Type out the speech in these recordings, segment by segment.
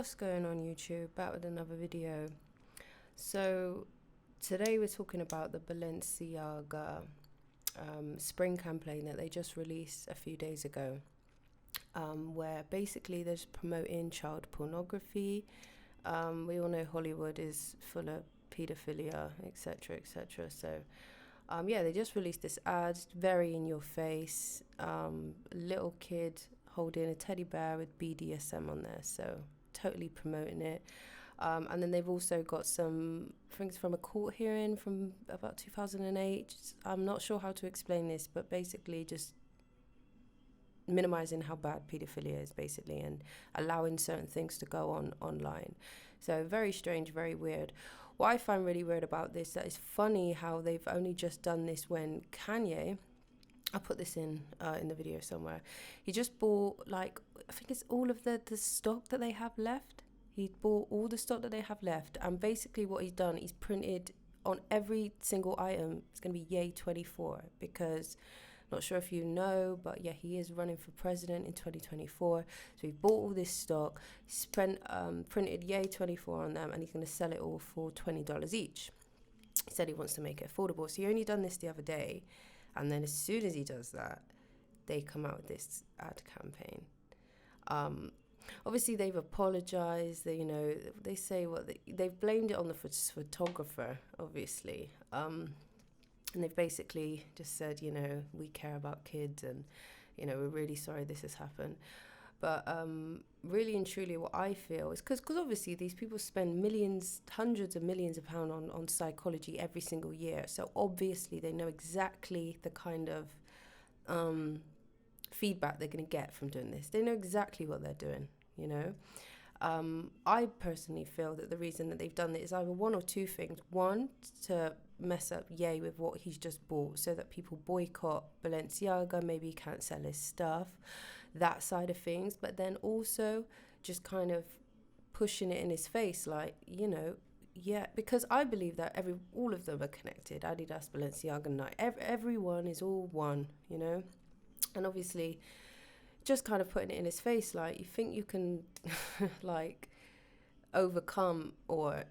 What's going on YouTube? Back with another video. So today we're talking about the Balenciaga spring campaign that they just released a few days ago, where basically they're just promoting child pornography. We all know Hollywood is full of pedophilia, etc, etc. So yeah, they just released this ad, very in your face, little kid holding a teddy bear with BDSM on there, so totally promoting it. And then they've also got some things from a court hearing from about 2008. I'm not sure how to explain this, but basically just minimizing how bad pedophilia is, basically, and allowing certain things to go on online. So very strange, very weird. What I find really weird about this, that it's funny how they've only just done this when Kanye, I'll put this in the video somewhere, he just bought, like, I think it's all of the stock that they have left. He bought all the stock that they have left, and basically what he's done, he's printed on every single item, it's going to be Yay 24, because not sure if you know, but yeah, he is running for president in 2024. So he bought all this stock, printed Yay 24 on them, and he's going to sell it all for $20 each. He said he wants to make it affordable. So he only done this the other day, and then as soon as he does that, they come out with this ad campaign. Obviously they've apologized. They say they've blamed it on the photographer, obviously. And they've basically just said, we care about kids, and, we're really sorry this has happened. But really and truly what I feel is, because obviously these people spend millions, hundreds of millions of pounds on psychology every single year. So obviously they know exactly the kind of feedback they're going to get from doing this. They know exactly what they're doing, I personally feel that the reason that they've done it is either one or two things. One, to mess up Ye with what he's just bought, so that people boycott Balenciaga, maybe he can't sell his stuff, that side of things. But then also just kind of pushing it in his face, like, yeah, because I believe that all of them are connected. Adidas, Balenciaga, Nike, everyone is all one, and obviously just kind of putting it in his face, like, you think you can like overcome, or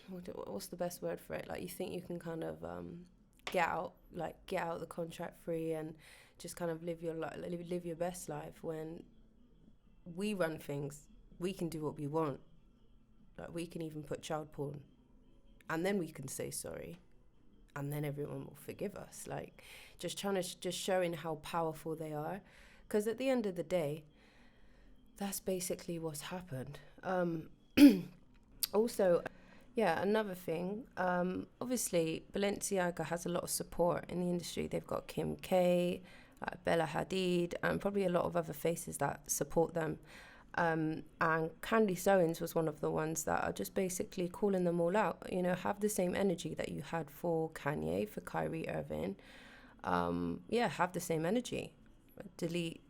what's the best word for it, like, you think you can kind of get out the contract free and just kind of live your best life, when we run things, we can do what we want. Like, we can even put child porn, and then we can say sorry, and then everyone will forgive us. Like, just showing how powerful they are, because at the end of the day, that's basically what's happened. Also, yeah, another thing, obviously Balenciaga has a lot of support in the industry. They've got Kim K, Bella Hadid, and probably a lot of other faces that support them. And Candice Owens was one of the ones that are just basically calling them all out. Have the same energy that you had for Kanye, for Kyrie Irving. Have the same energy. Delete,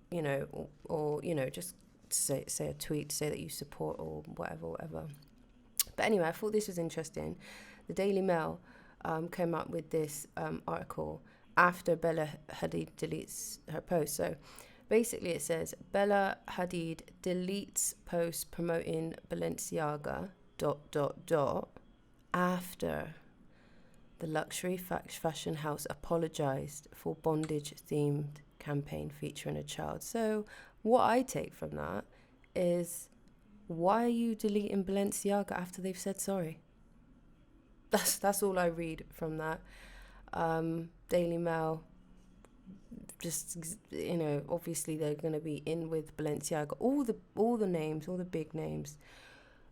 or just say a tweet, say that you support, or whatever. But anyway, I thought this was interesting. The Daily Mail came up with this article after Bella Hadid deletes her post. So basically it says, Bella Hadid deletes post promoting Balenciaga ... after the luxury fashion house apologized for bondage-themed campaign featuring a child. So what I take from that is, why are you deleting Balenciaga after they've said sorry? That's all I read from that. Daily Mail, just, obviously they're going to be in with Balenciaga. All the names, all the big names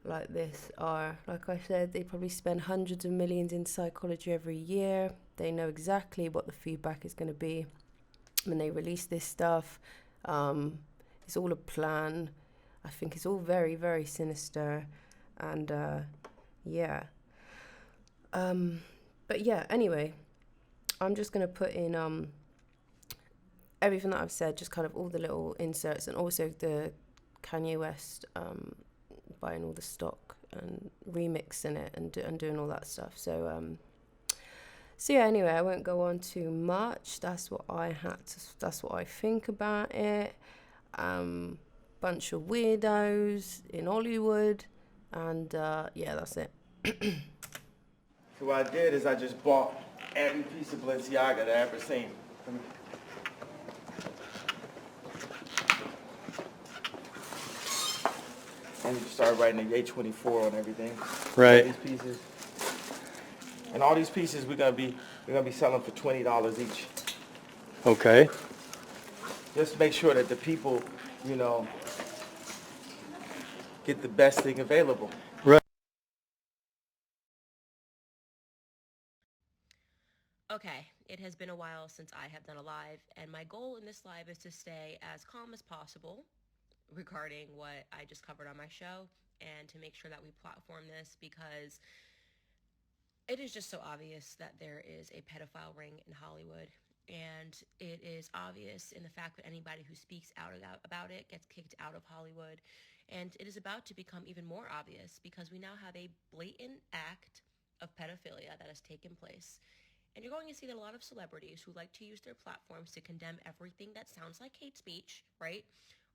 like this are, like I said, they probably spend hundreds of millions in psychology every year. They know exactly what the feedback is going to be when they release this stuff. It's all a plan. I think it's all very, very sinister, and yeah. But yeah, anyway, I'm just going to put in everything that I've said, just kind of all the little inserts, and also the Kanye West buying all the stock and remixing it and doing all that stuff. So yeah, anyway, I won't go on too much. That's what I think about it. Bunch of weirdos in Hollywood. And yeah, that's it. So what I did is I just bought every piece of Balenciaga that I ever seen. And you start writing the A24 on everything. Right. These pieces. And all these pieces we're gonna be selling for $20 each. Okay. Just to make sure that the people, you know, get the best thing available. Right. Okay, it has been a while since I have done a live, and my goal in this live is to stay as calm as possible regarding what I just covered on my show, and to make sure that we platform this, because it is just so obvious that there is a pedophile ring in Hollywood. And it is obvious in the fact that anybody who speaks out about it gets kicked out of Hollywood. And it is about to become even more obvious because we now have a blatant act of pedophilia that has taken place. And you're going to see that a lot of celebrities who like to use their platforms to condemn everything that sounds like hate speech, right,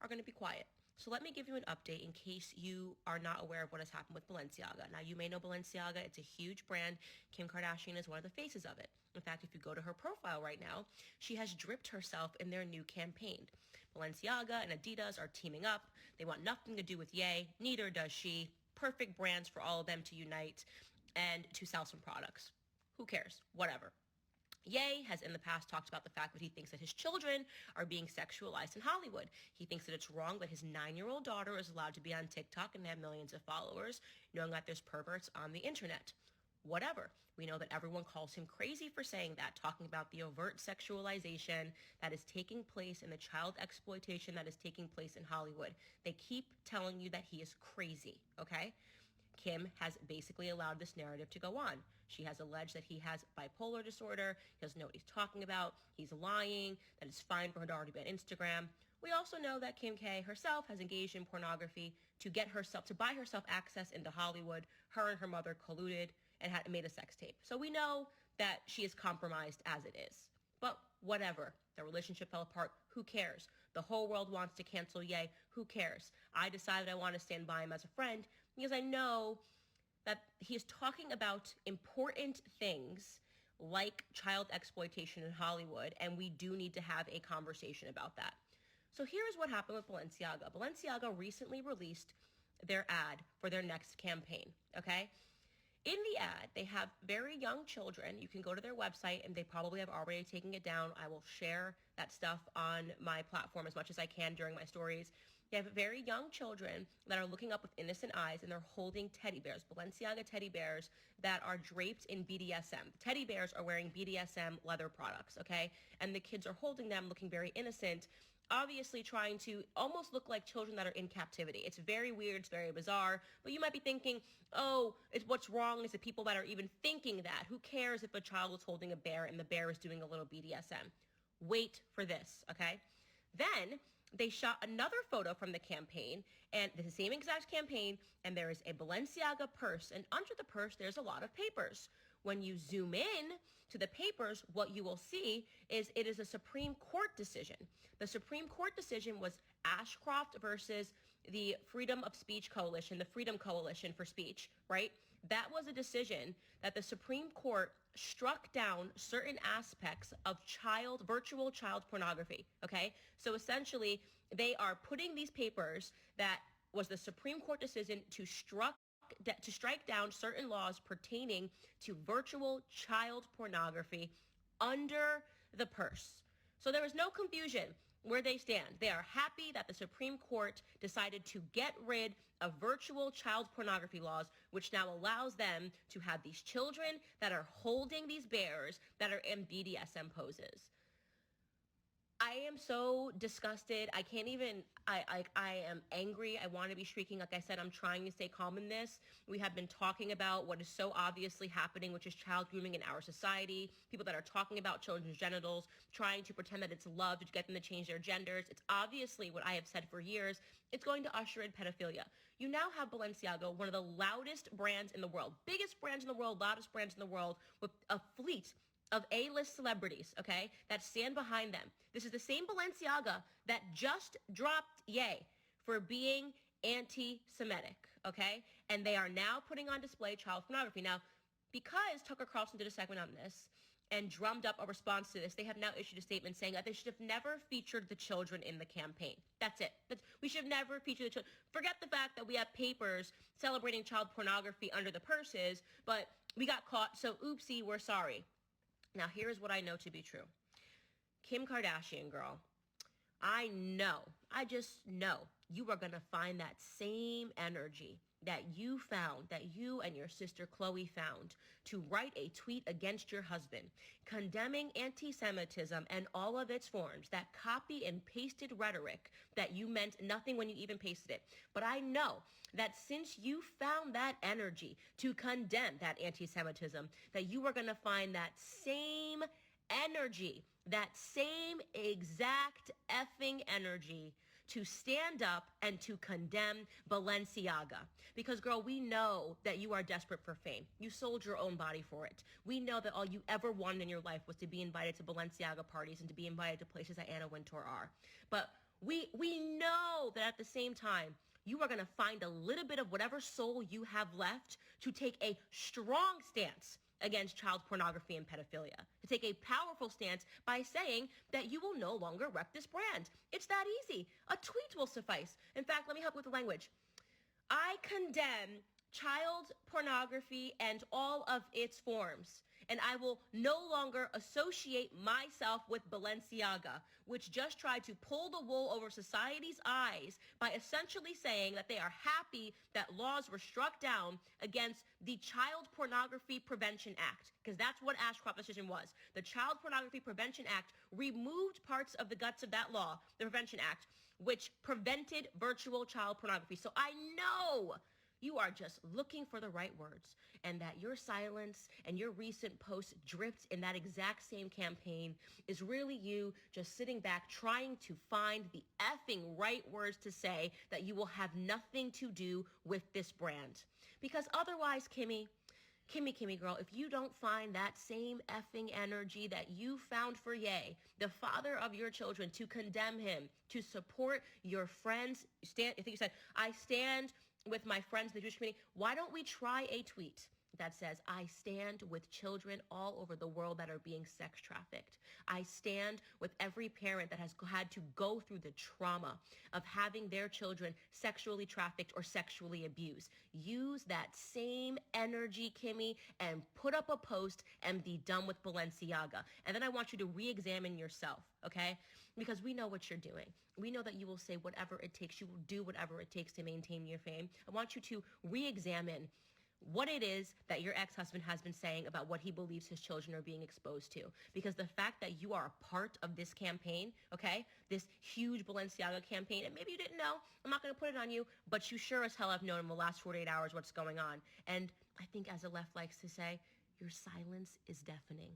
are going to be quiet. So let me give you an update in case you are not aware of what has happened with Balenciaga. Now, you may know Balenciaga. It's a huge brand. Kim Kardashian is one of the faces of it. In fact, if you go to her profile right now, she has dripped herself in their new campaign. Balenciaga and Adidas are teaming up. They want nothing to do with Ye. Neither does she. Perfect brands for all of them to unite and to sell some products. Who cares? Whatever. Ye has in the past talked about the fact that he thinks that his children are being sexualized in Hollywood. He thinks that it's wrong that his 9-year-old daughter is allowed to be on TikTok and have millions of followers, knowing that there's perverts on the internet. Whatever. We know that everyone calls him crazy for saying that, talking about the overt sexualization that is taking place and the child exploitation that is taking place in Hollywood. They keep telling you that he is crazy, okay? Kim has basically allowed this narrative to go on. She has alleged that he has bipolar disorder, he doesn't know what he's talking about, he's lying, that it's fine for her daughter to be on Instagram. We also know that Kim K herself has engaged in pornography to buy herself access into Hollywood. Her and her mother colluded and had made a sex tape. So we know that she is compromised as it is. But whatever. The relationship fell apart. Who cares? The whole world wants to cancel Ye. Who cares? I decided I want to stand by him as a friend because I know that he is talking about important things like child exploitation in Hollywood, and we do need to have a conversation about that. So here's what happened with Balenciaga. Balenciaga recently released their ad for their next campaign, okay? In the ad, they have very young children. You can go to their website, and they probably have already taken it down. I will share that stuff on my platform as much as I can during my stories. They have very young children that are looking up with innocent eyes, and they're holding teddy bears, Balenciaga teddy bears that are draped in BDSM. The teddy bears are wearing BDSM leather products, okay? And the kids are holding them looking very innocent, obviously trying to almost look like children that are in captivity. It's very weird, it's very bizarre, but you might be thinking, oh, what's wrong is the people that are even thinking that. Who cares if a child is holding a bear and the bear is doing a little BDSM? Wait for this, okay? Then they shot another photo from the campaign, and the same exact campaign, and there is a Balenciaga purse, and under the purse there's a lot of papers. When you zoom in to the papers, what you will see is it is a Supreme Court decision. The Supreme Court decision was Ashcroft versus the Freedom of Speech Coalition, the Freedom Coalition for Speech, right? That was a decision that the Supreme Court struck down certain aspects of virtual child pornography, okay? So essentially, they are putting these papers that was the Supreme Court decision to strike down certain laws pertaining to virtual child pornography under the purse. So there is no confusion where they stand. They are happy that the Supreme Court decided to get rid of virtual child pornography laws, which now allows them to have these children that are holding these bears that are in BDSM poses. I am so disgusted. I can't even, I am angry. I want to be shrieking. Like I said, I'm trying to stay calm in this. We have been talking about what is so obviously happening, which is child grooming in our society. People that are talking about children's genitals, trying to pretend that it's love to get them to change their genders. It's obviously what I have said for years. It's going to usher in pedophilia. You now have Balenciaga, one of the loudest brands in the world, biggest brands in the world, loudest brands in the world, with a fleet of A-list celebrities, okay, that stand behind them. This is the same Balenciaga that just dropped Ye for being anti-Semitic, okay? And they are now putting on display child pornography. Now, because Tucker Carlson did a segment on this and drummed up a response to this, they have now issued a statement saying that they should have never featured the children in the campaign. That's it. We should have never featured the children. Forget the fact that we have papers celebrating child pornography under the purses, but we got caught, so oopsie, we're sorry. Now, here's what I know to be true. Kim Kardashian, girl, I just know you are going to find that same energy that you found, that you and your sister Chloe found, to write a tweet against your husband, condemning anti-Semitism and all of its forms, that copy and pasted rhetoric that you meant nothing when you even pasted it. But I know that since you found that energy to condemn that anti-Semitism, that you are going to find that same energy, that same exact effing energy to stand up and to condemn Balenciaga. Because, girl, we know that you are desperate for fame. You sold your own body for it. We know that all you ever wanted in your life was to be invited to Balenciaga parties and to be invited to places that Anna Wintour are. But we know that at the same time, you are going to find a little bit of whatever soul you have left to take a strong stance against child pornography and pedophilia, to take a powerful stance by saying that you will no longer rep this brand. It's that easy. A tweet will suffice. In fact, let me help with the language. I condemn child pornography and all of its forms, and I will no longer associate myself with Balenciaga, which just tried to pull the wool over society's eyes by essentially saying that they are happy that laws were struck down against the Child Pornography Prevention Act, because that's what Ashcroft's decision was. The Child Pornography Prevention Act removed parts of the guts of that law, the Prevention Act, which prevented virtual child pornography. So I know you are just looking for the right words, and that your silence and your recent posts dripped in that exact same campaign is really you just sitting back trying to find the effing right words to say that you will have nothing to do with this brand. Because otherwise, Kimmy girl, if you don't find that same effing energy that you found for Ye, the father of your children, to condemn him, to support your friends, I think you said, I stand with my friends in the Jewish community. Why don't we try a tweet that says, I stand with children all over the world that are being sex trafficked. I stand with every parent that has had to go through the trauma of having their children sexually trafficked or sexually abused. Use that same energy, Kimmy, and put up a post and be done with Balenciaga. And then I want you to re-examine yourself, okay? Because we know what you're doing. We know that you will say whatever it takes. You will do whatever it takes to maintain your fame. I want you to re-examine what it is that your ex-husband has been saying about what he believes his children are being exposed to. Because the fact that you are a part of this campaign, okay, this huge Balenciaga campaign, and maybe you didn't know, I'm not going to put it on you, but you sure as hell have known in the last 48 hours what's going on. And I think, as the left likes to say, your silence is deafening.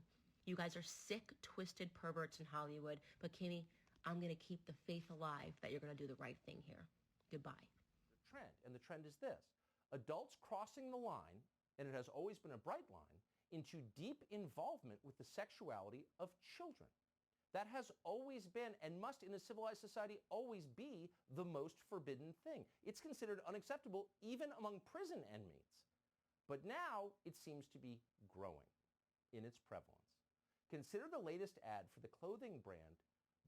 You guys are sick, twisted perverts in Hollywood. But Kimmy, I'm going to keep the faith alive that you're going to do the right thing here. Goodbye. The trend, and the trend is this. Adults crossing the line, and it has always been a bright line, into deep involvement with the sexuality of children. That has always been, and must in a civilized society always be, the most forbidden thing. It's considered unacceptable even among prison inmates. But now it seems to be growing in its prevalence. Consider the latest ad for the clothing brand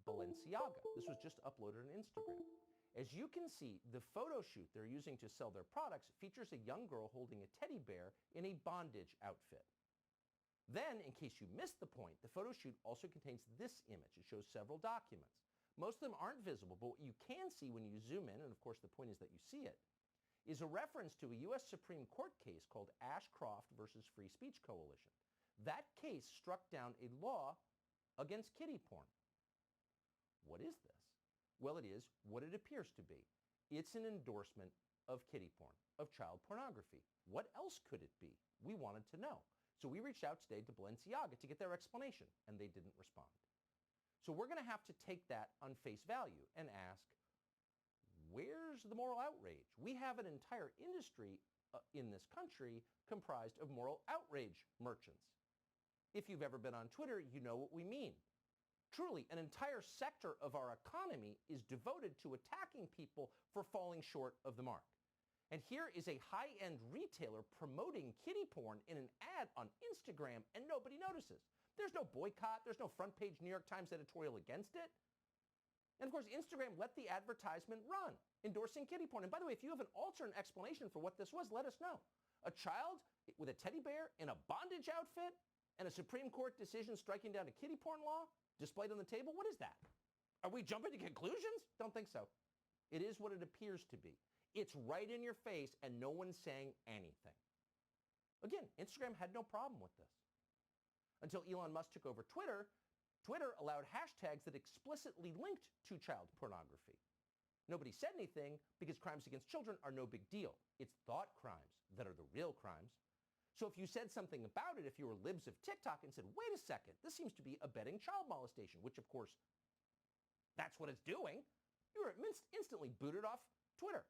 Balenciaga. This was just uploaded on Instagram. As you can see, the photo shoot they're using to sell their products features a young girl holding a teddy bear in a bondage outfit. Then, in case you missed the point, the photo shoot also contains this image. It shows several documents. Most of them aren't visible, but what you can see when you zoom in, and of course the point is that you see it, is a reference to a U.S. Supreme Court case called Ashcroft versus Free Speech Coalition. That case struck down a law against kiddie porn. What is this? Well, it is what it appears to be. It's an endorsement of kiddie porn, of child pornography. What else could it be? We wanted to know. So we reached out today to Balenciaga to get their explanation, and they didn't respond. So we're going to have to take that on face value and ask, where's the moral outrage? We have an entire industry in this country comprised of moral outrage merchants. If you've ever been on Twitter, you know what we mean. Truly, an entire sector of our economy is devoted to attacking people for falling short of the mark. And here is a high-end retailer promoting kiddie porn in an ad on Instagram, and nobody notices. There's no boycott. There's no front-page New York Times editorial against it. And of course, Instagram let the advertisement run, endorsing kiddie porn. And by the way, if you have an alternate explanation for what this was, let us know. A child with a teddy bear in a bondage outfit and a Supreme Court decision striking down a kiddie porn law displayed on the table? What is that? Are we jumping to conclusions? Don't think so. It is what it appears to be. It's right in your face and no one's saying anything. Again, Instagram had no problem with this. Until Elon Musk took over Twitter, Twitter allowed hashtags that explicitly linked to child pornography. Nobody said anything because crimes against children are no big deal. It's thought crimes that are the real crimes. So if you said something about it, if you were libs of TikTok and said, wait a second, this seems to be abetting child molestation, which of course, that's what it's doing, you were instantly booted off Twitter.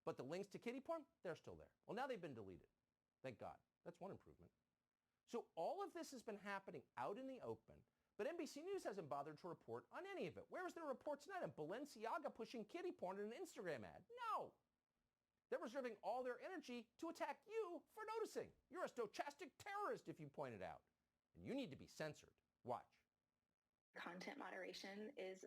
But the links to kiddie porn, they're still there. Well, now they've been deleted. Thank God. That's one improvement. So all of this has been happening out in the open, but NBC News hasn't bothered to report on any of it. Where is their report tonight on Balenciaga pushing kiddie porn in an Instagram ad? No. They're reserving all their energy to attack you for noticing. You're a stochastic terrorist if you point it out. And you need to be censored. Watch. Content moderation is